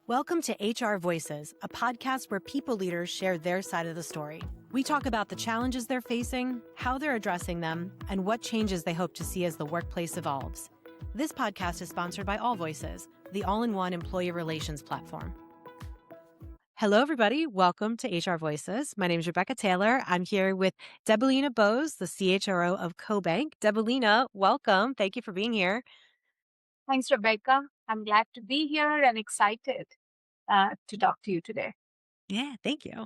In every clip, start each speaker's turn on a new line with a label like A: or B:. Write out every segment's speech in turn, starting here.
A: Welcome to HR Voices, a podcast where people leaders share their side of the story. We talk about the challenges they're facing, how they're addressing them, and what changes they hope to see as the workplace evolves. This podcast is sponsored by All Voices, the all-in-one employee relations platform. Hello, everybody. Welcome to HR Voices. My name is Rebecca Taylor. I'm here with Debulina Bose, the CHRO of CoBank. Debulina, welcome. Thank you for being here.
B: Thanks, Rebecca. I'm glad to be here and excited to talk to you today.
A: Yeah, thank you.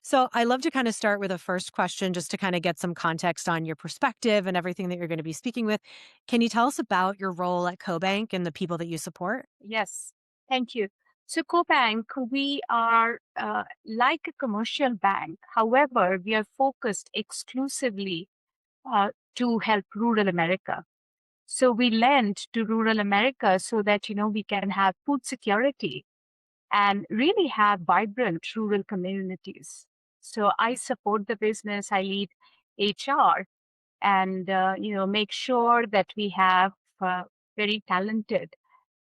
A: So I love to kind of start with a first question just to kind of get some context on your perspective and everything that you're going to be speaking with. Can you tell us about your role at CoBank and the people that you support?
B: Yes, thank you. So, CoBank, we are like a commercial bank. However, we are focused exclusively to help rural America. So, we lend to rural America so that, we can have food security and really have vibrant rural communities. So, I support the business, I lead HR, and make sure that we have very talented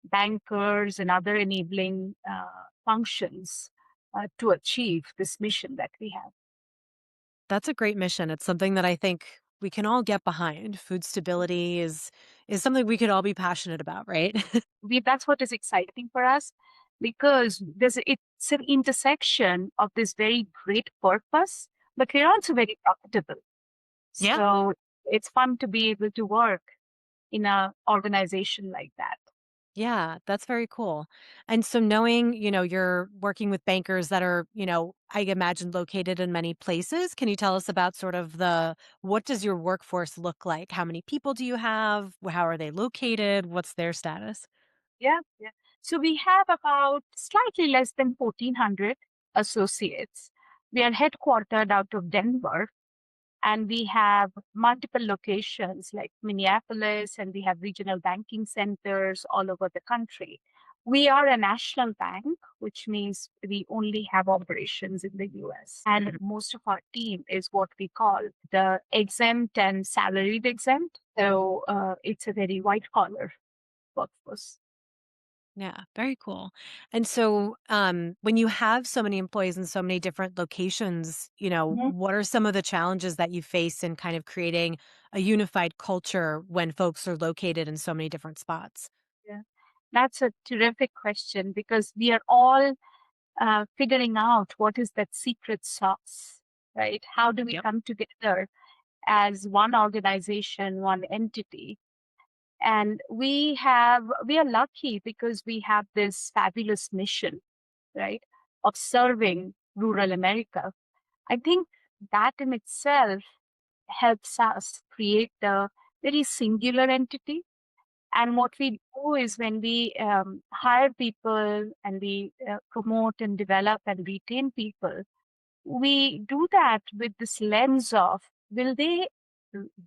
B: bankers and other enabling functions to achieve this mission that we have.
A: That's a great mission. It's something that I think we can all get behind. Food stability is something we could all be passionate about, right?
B: That's what is exciting for us because it's an intersection of this very great purpose, but we're also very profitable.
A: Yeah.
B: So it's fun to be able to work in an organization like that.
A: Yeah, that's very cool. And so knowing, you're working with bankers that are, I imagine located in many places. Can you tell us about sort of what does your workforce look like? How many people do you have? How are they located? What's their status?
B: Yeah, yeah. So we have about slightly less than 1,400 associates. We are headquartered out of Denver, and we have multiple locations like Minneapolis, and we have regional banking centers all over the country. We are a national bank, which means we only have operations in the US. And most of our team is what we call the exempt and salaried exempt. So it's a very white collar workforce.
A: Yeah, very cool. And so when you have so many employees in so many different locations, what are some of the challenges that you face in kind of creating a unified culture when folks are located in so many different spots?
B: Yeah, that's a terrific question because we are all figuring out what is that secret sauce, right? How do we
A: Yep.
B: come together as one organization, one entity? And we are lucky because we have this fabulous mission, right, of serving rural America. I think that in itself helps us create a very singular entity. And what we do is when we hire people and we promote and develop and retain people, we do that with this lens of will they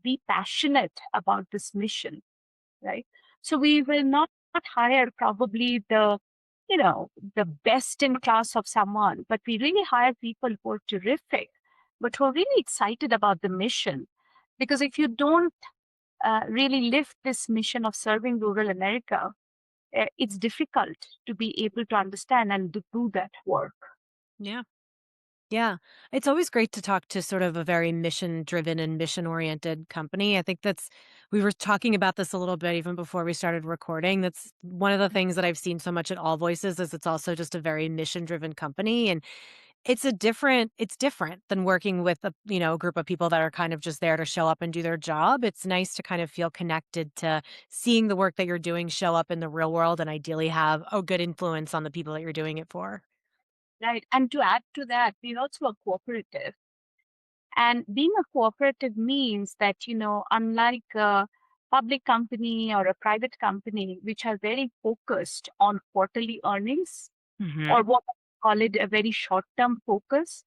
B: be passionate about this mission, right? So we will not hire probably the best in class of someone, but we really hire people who are terrific, but who are really excited about the mission. Because if you don't really lift this mission of serving rural America, it's difficult to be able to understand and to do that work.
A: Yeah. Yeah. It's always great to talk to sort of a very mission driven and mission oriented company. I think we were talking about this a little bit even before we started recording. That's one of the things that I've seen so much at All Voices is it's also just a very mission driven company. And it's different than working with a group of people that are kind of just there to show up and do their job. It's nice to kind of feel connected to seeing the work that you're doing show up in the real world and ideally have a good influence on the people that you're doing it for.
B: Right. And to add to that, we're also a cooperative. And being a cooperative means that, unlike a public company or a private company, which are very focused on quarterly earnings or what I call it a very short-term focus,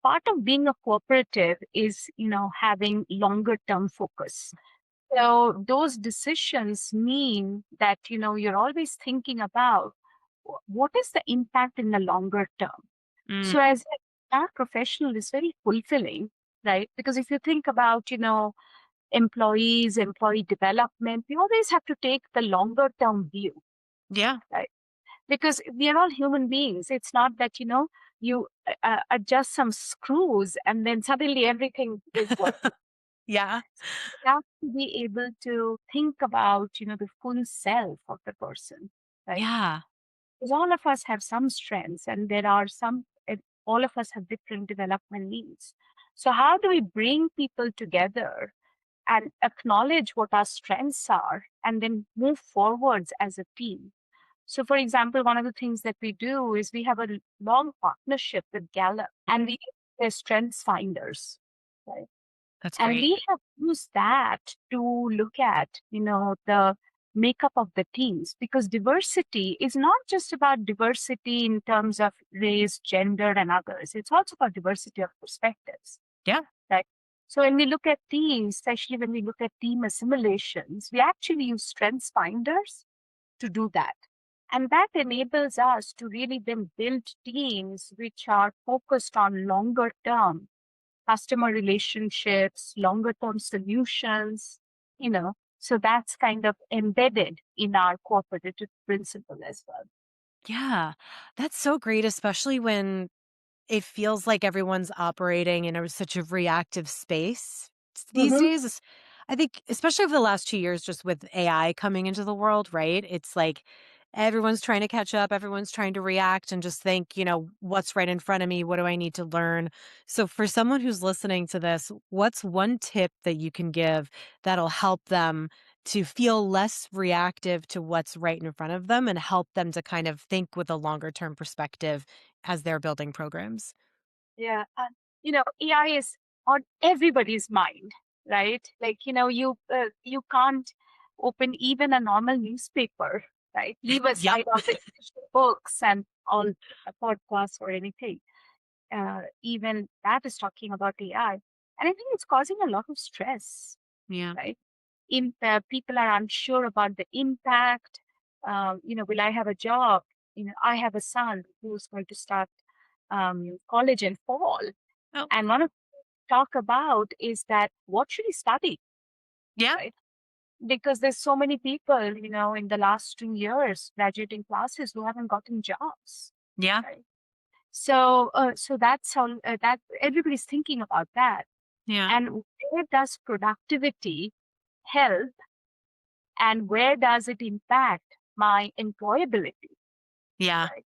B: part of being a cooperative is, having longer-term focus. So those decisions mean that, you're always thinking about what is the impact in the longer term. So as a professional is very fulfilling, right? Because if you think about, employees, employee development, we always have to take the longer term view,
A: Yeah.
B: right? because we are all human beings. It's not that, you adjust some screws and then suddenly everything is working.
A: Yeah.
B: You have to be able to think about, the full self of the person, right?
A: Yeah.
B: Because all of us have some strengths and there are all of us have different development needs. So how do we bring people together and acknowledge what our strengths are and then move forwards as a team? So, for example, one of the things that we do is we have a long partnership with Gallup and we use their strengths finders, right?
A: That's
B: And
A: great.
B: we have used that to look at, the makeup of the teams, because diversity is not just about diversity in terms of race, gender, and others. It's also about diversity of perspectives,
A: Yeah.
B: right? So when we look at teams, especially when we look at team assimilations, we actually use strengths finders to do that. And that enables us to really then build teams which are focused on longer term customer relationships, longer term solutions, So that's kind of embedded in our cooperative principle as well.
A: Yeah. That's so great, especially when it feels like everyone's operating in such a reactive space these
B: Hmm.
A: days. I think, especially over the last 2 years, just with AI coming into the world, right? It's like everyone's trying to catch up, everyone's trying to react and just think, what's right in front of me? What do I need to learn? So, for someone who's listening to this, what's one tip that you can give that'll help them to feel less reactive to what's right in front of them and help them to kind of think with a longer term perspective as they're building programs?
B: Yeah. AI is on everybody's mind, right? Like, you can't open even a normal newspaper, right? Leave
A: Yep.
B: aside all the books and all podcasts or anything. Even that is talking about AI. And I think it's causing a lot of stress,
A: Yeah.
B: right? People are unsure about the impact. Will I have a job? I have a son who's going to start college in fall.
A: Oh,
B: And one of the talk about is that what should he study,
A: yeah.
B: right? Because there's so many people, in the last 2 years graduating classes who haven't gotten jobs,
A: Yeah.
B: right? So that's how that everybody's thinking about that.
A: Yeah.
B: And where does productivity help, and where does it impact my employability,
A: Yeah.
B: right?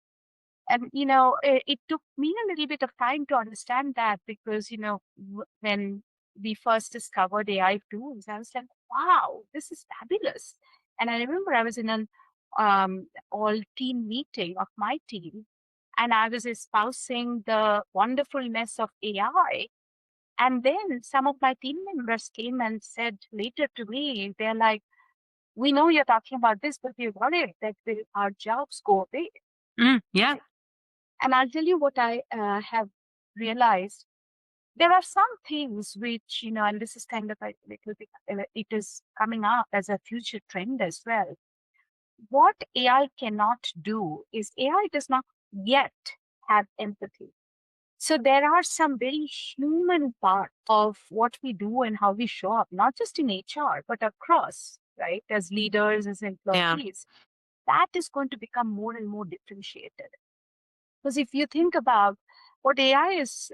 B: And it took me a little bit of time to understand that, because when we first discovered AI tools, I was like, wow, this is fabulous. And I remember I was in an all team meeting of my team, and I was espousing the wonderfulness of AI. And then some of my team members came and said later to me, they're like, we know you're talking about this, but we're worried that our jobs go away,
A: Yeah.
B: right? And I'll tell you what I have realized. There are some things which, and this is kind of a little bit, it is coming up as a future trend as well. What AI cannot do is AI does not yet have empathy. So there are some very human part of what we do and how we show up, not just in HR, but across, right? As leaders, as
A: Yeah.
B: employees, that is going to become more and more differentiated. Because if you think about what AI is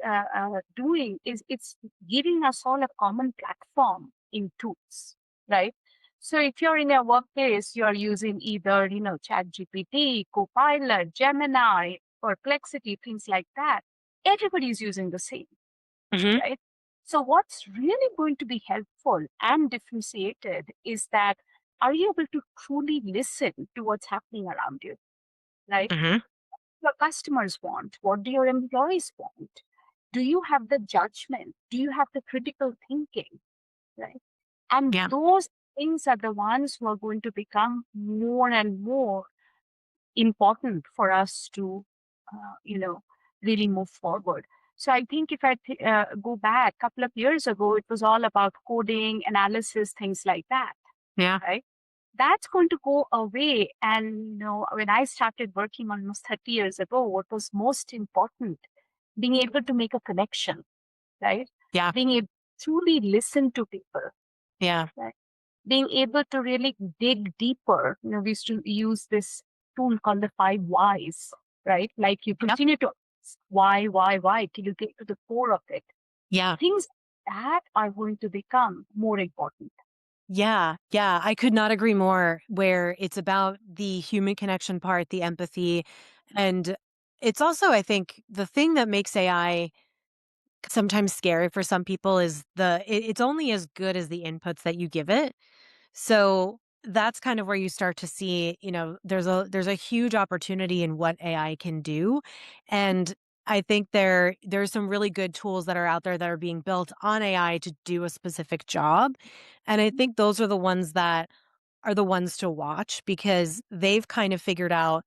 B: doing, is it's giving us all a common platform in tools, right? So if you're in a workplace, you're using either, ChatGPT, Copilot, Gemini, Perplexity, things like that. Everybody is using the same,
A: Hmm.
B: right? So what's really going to be helpful and differentiated is that, are you able to truly listen to what's happening around you, right?
A: Hmm.
B: Your customers want? What do your employees want? Do you have the judgment? Do you have the critical thinking? Right. And
A: Yeah.
B: those things are the ones who are going to become more and more important for us to, really move forward. So I think if I go back a couple of years ago, it was all about coding, analysis, things like that,
A: Yeah.
B: right? That's going to go away. And when I started working almost 30 years ago, what was most important, being able to make a connection, right?
A: Yeah.
B: Being able to truly listen to people,
A: Yeah.
B: right? Being able to really dig deeper. We used to use this tool called the 5 whys, right? Like you
A: Yep.
B: continue to ask why till you get to the core of it.
A: Yeah.
B: Things that are going to become more important.
A: Yeah, yeah, I could not agree more where it's about the human connection part, the empathy, and it's also, I think, the thing that makes AI sometimes scary for some people is it's only as good as the inputs that you give it. So that's kind of where you start to see, there's a huge opportunity in what AI can do. And I think there's some really good tools that are out there that are being built on AI to do a specific job. And I think those are the ones to watch because they've kind of figured out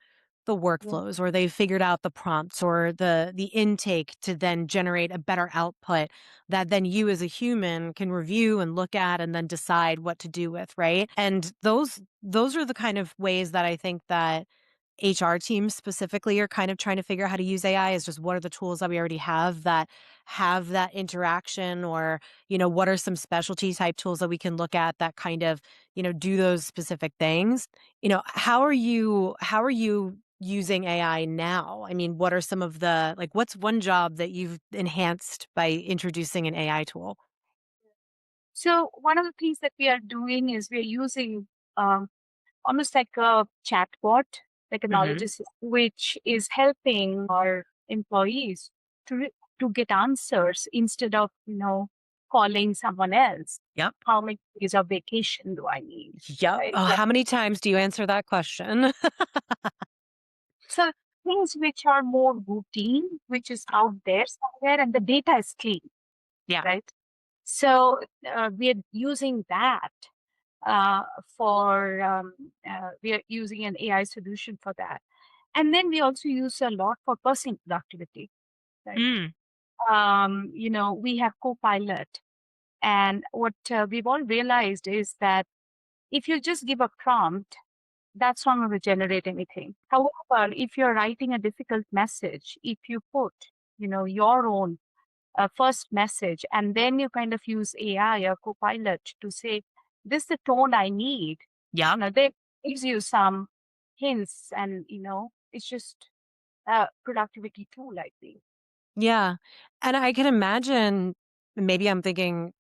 A: the
B: Yeah.
A: workflows or they've figured out the prompts or the intake to then generate a better output that then you as a human can review and look at and then decide what to do with, right? And those are the kind of ways that I think that HR teams specifically are kind of trying to figure out how to use AI is just what are the tools that we already have that interaction or, what are some specialty type tools that we can look at that kind of, do those specific things. How are you using AI now? I mean, what are some of the like what's one job that you've enhanced by introducing an AI tool?
B: So one of the things that we are doing is we're using um, almost like a chatbot, like a knowledge
A: Mhm.
B: assistant, which is helping our employees to to get answers instead of calling someone else.
A: Yep.
B: How many days of vacation do I need?
A: Yep.
B: Right.
A: Oh,
B: Like,
A: how many times do you answer that question?
B: so things which are more routine, which is out there somewhere, and the data is clean,
A: Yeah.
B: right? So we are using that uh, we are using an AI solution for that. And then we also use a lot for person productivity, right?
A: Mm.
B: We have Copilot. And what we've all realized is that if you just give a prompt, that's not going to generate anything. However, if you're writing a difficult message, if you put, your own first message, and then you kind of use AI or Copilot to say, this is the tone I need,
A: Yep.
B: that gives you some hints, and it's just a productivity tool, I think.
A: Yeah. And I can imagine maybe I'm thinking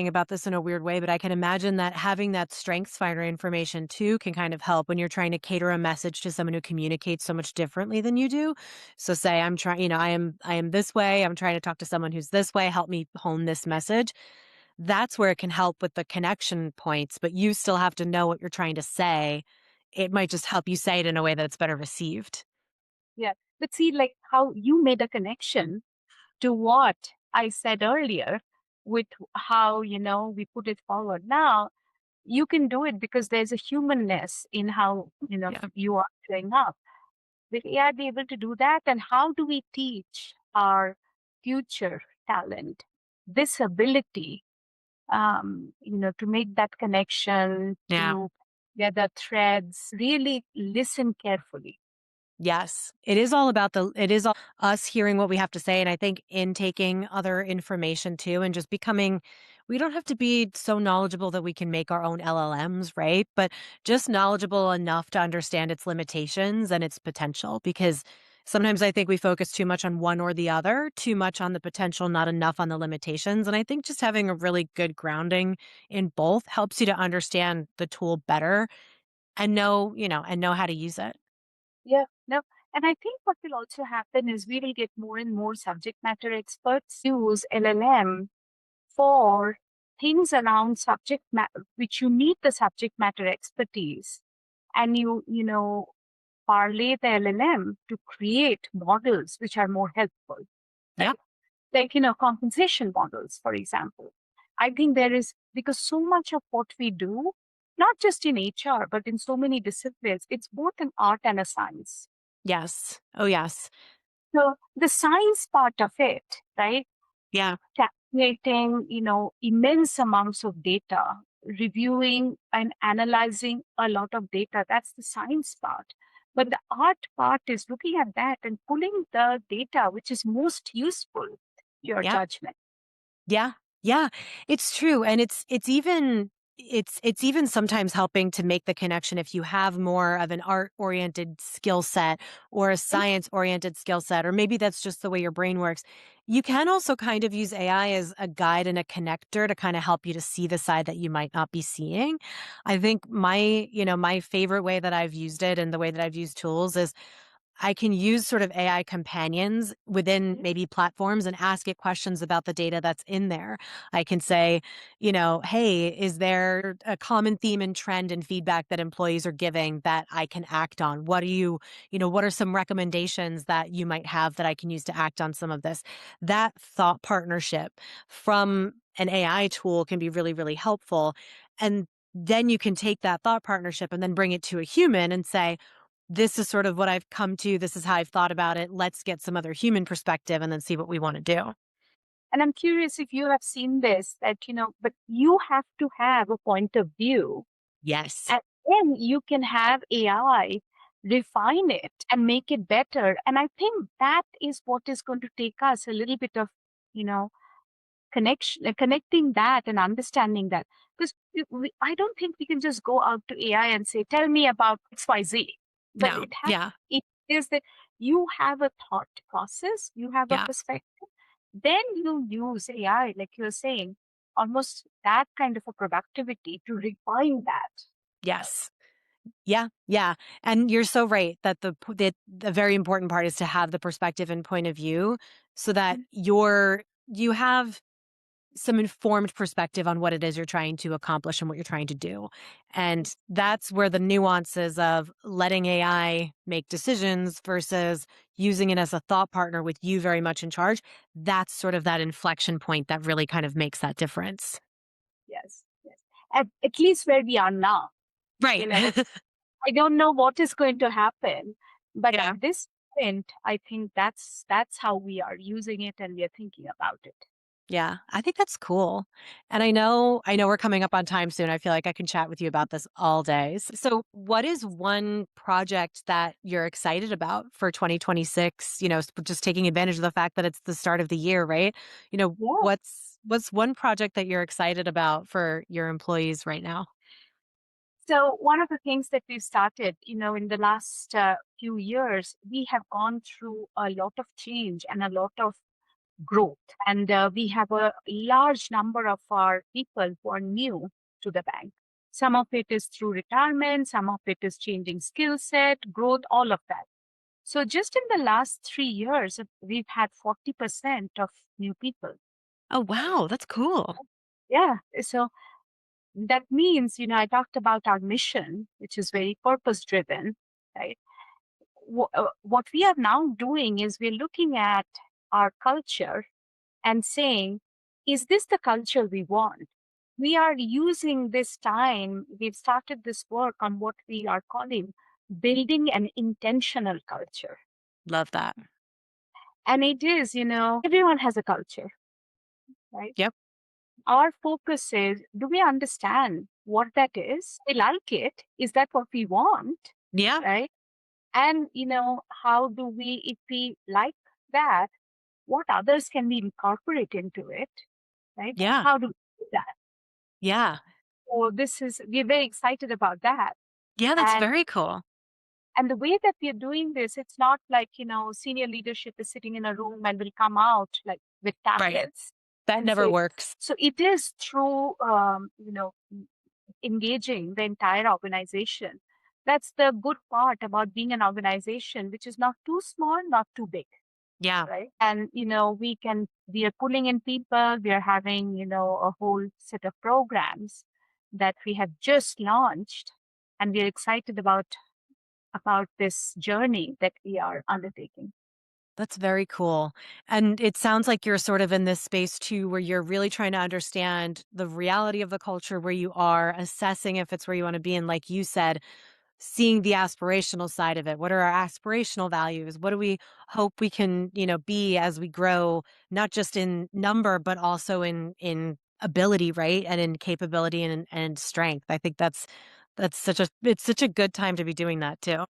A: about this in a weird way, but I can imagine that having that strengths finder information too can kind of help when you're trying to cater a message to someone who communicates so much differently than you do. So say I'm trying, I am this way, I'm trying to talk to someone who's this way, help me hone this message. That's where it can help with the connection points, but you still have to know what you're trying to say. It might just help you say it in a way that's better received.
B: Yeah. But see, like how you made a connection to what I said earlier with how, we put it forward. Now you can do it because there's a humanness in how,
A: Yeah.
B: you are showing up. Will AI be able to do that? And how do we teach our future talent this ability, to make that connection,
A: Yeah.
B: to gather threads, really listen carefully?
A: Yes, it is all us hearing what we have to say, and I think in taking other information too, and just becoming we don't have to be so knowledgeable that we can make our own LLMs, right? But just knowledgeable enough to understand its limitations and its potential, because sometimes I think we focus too much on one or the other, too much on the potential, not enough on the limitations, and I think just having a really good grounding in both helps you to understand the tool better and know how to use it.
B: Yeah, no. And I think what will also happen is we will get more and more subject matter experts use LLM for things around subject matter, which you need the subject matter expertise, and you parlay the LLM to create models which are more helpful,
A: Yep.
B: right? Like, compensation models, for example. I think there is, because so much of what we do, not just in HR, but in so many disciplines, it's both an art and a science.
A: Yes. Oh, yes.
B: So the science part of it, right?
A: Yeah.
B: Calculating, immense amounts of data, reviewing and analyzing a lot of data. That's the science part. But the art part is looking at that and pulling the data which is most useful to your
A: Yep.
B: judgment.
A: Yeah. Yeah. It's true. And it's even it's even sometimes helping to make the connection if you have more of an art-oriented skill set or a
B: Mhm.
A: science-oriented skill set, or maybe that's just the way your brain works. You can also kind of use AI as a guide and a connector to kind of help you to see the side that you might not be seeing. I think my favorite way that I've used it and the way that I've used tools is I can use sort of AI companions within
B: Mhm.
A: maybe platforms and ask it questions about the data that's in there. I can say, hey, is there a common theme and trend and feedback that employees are giving that I can act on? What are some recommendations that you might have that I can use to act on some of this? That thought partnership from an AI tool can be really, really helpful. And then you can take that thought partnership and then bring it to a human and say, this is sort of what I've come to. This is how I've thought about it. Let's get some other human perspective and then see what we want to do.
B: And I'm curious if you have seen this, that, but you have to have a point of view,
A: Yes.
B: and then you can have AI refine it and make it better. And I think that is what is going to take us a little bit of, you know, connecting that and understanding that. Because I don't think we can just go out to AI and say, tell me about XYZ. But
A: No. Yeah.
B: it is that you have a thought process, you have a
A: Yeah.
B: perspective, then you use AI, like you're saying, almost that kind of a productivity to refine that.
A: Yes. Yeah. Yeah. And you're so right that the very important part is to have the perspective and point of view so that
B: Mhm.
A: you have some informed perspective on what it is you're trying to accomplish and what you're trying to do. And that's where the nuances of letting AI make decisions versus using it as a thought partner with you very much in charge. That's sort of that inflection point that really kind of makes that difference.
B: Yes, yes. At least where we are now,
A: Right.
B: you know, I don't know what is going to happen, but
A: Yeah.
B: at this point, I think that's how we are using it and we are thinking about it.
A: Yeah, I think that's cool. And I know we're coming up on time soon. I feel like I can chat with you about this all day. So what is one project that you're excited about for 2026, just taking advantage of the fact that it's the start of the year, right?
B: Yeah.
A: What's one project that you're excited about for your employees right now?
B: So one of the things that we've started, in the last few years, we have gone through a lot of change and a lot of growth. And we have a large number of our people who are new to the bank. Some of it is through retirement, some of it is changing skill set, growth, all of that. So just in the last 3 years, we've had 40% of new people.
A: Oh, wow, that's cool.
B: Yeah. So that means, I talked about our mission, which is very purpose driven, right? What we are now doing is we're looking at our culture and saying, is this the culture we want? We are using this time, we've started this work on what we are calling building an intentional culture.
A: Love that.
B: And it is, everyone has a culture, right?
A: Yep.
B: Our focus is, do we understand what that is? We like it. Is that what we want?
A: Yeah.
B: Right? And, how do we, if we like that, what others can we incorporate into it? Right? And
A: Yeah.
B: how do we do that?
A: Yeah.
B: So we're very excited about that.
A: Yeah, that's
B: And
A: very cool.
B: the way that we're doing this, it's not like, senior leadership is sitting in a room and will come out like with
A: Right.
B: tablets
A: That
B: and
A: never
B: say,
A: works.
B: so it is through, engaging the entire organization. That's the good part about being an organization, which is not too small, not too big,
A: Yeah.
B: right? And, we are pulling in people, we are having, a whole set of programs that we have just launched, and we're excited about this journey that we are undertaking.
A: That's very cool. And it sounds like you're sort of in this space too, where you're really trying to understand the reality of the culture where you are, assessing if it's where you want to be. And like you said, seeing the aspirational side of it. What are our aspirational values? What do we hope we can, be as we grow, not just in number, but also in ability, right? And in capability and strength. I think it's such a good time to be doing that too.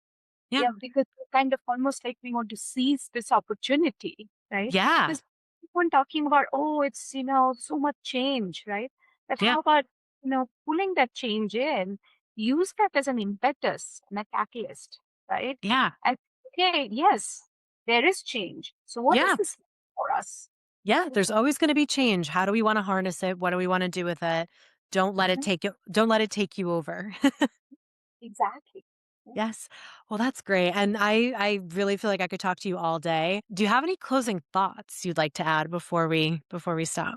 A: Yeah.
B: Yeah, because we're kind of almost like we want to seize this opportunity, right?
A: Yeah.
B: Because people talking about, oh, it's, so much change, right? But
A: Yeah.
B: how about, pulling that change in, use that as an impetus and a catalyst, right?
A: Yeah.
B: And okay, yes, there is change. So what does
A: Yeah.
B: this mean for us?
A: Yeah. There's always going to be change. How do we want to harness it? What do we want to do with it?
B: Mhm.
A: Don't let it take you over.
B: Exactly. Yeah.
A: Yes. Well, that's great. And I really feel like I could talk to you all day. Do you have any closing thoughts you'd like to add before we stop?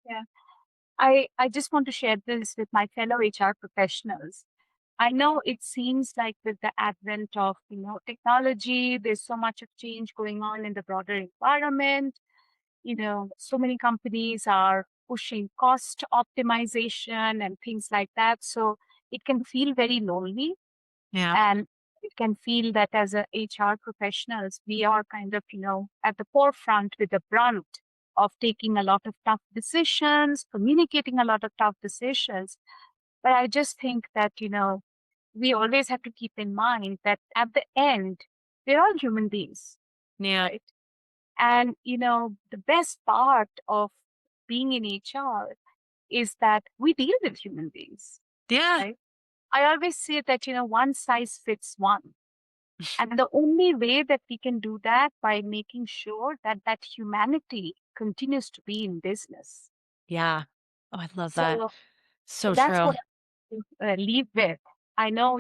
B: Yeah. I just want to share this with my fellow HR professionals. I know it seems like with the advent of, technology, there's so much of change going on in the broader environment. So many companies are pushing cost optimization and things like that. So it can feel very lonely,
A: Yeah.
B: and it can feel that as a HR professionals, we are kind of, at the forefront with the brunt of taking a lot of tough decisions, communicating a lot of tough decisions. But I just think that, we always have to keep in mind that at the end, we're all human beings,
A: Yeah.
B: right? And, the best part of being in HR is that we deal with human beings,
A: Yeah.
B: right? I always say that, one size fits one. And the only way that we can do that by making sure that that humanity continues to be in business.
A: Yeah. Oh, I love that.
B: So
A: So
B: that's
A: true.
B: what I leave with. I know,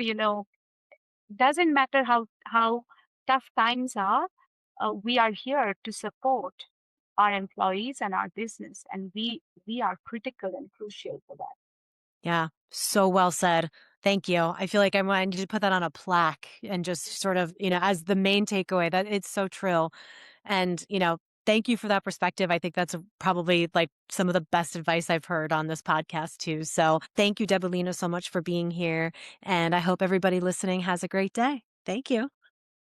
B: doesn't matter how tough times are, we are here to support our employees and our business, and we are critical and crucial for that.
A: Yeah. So well said. Thank you. I feel like I need to put that on a plaque and just sort of, as the main takeaway that it's so true. And, thank you for that perspective. I think that's probably like some of the best advice I've heard on this podcast too. So thank you, Debulina, so much for being here. And I hope everybody listening has a great day. Thank you.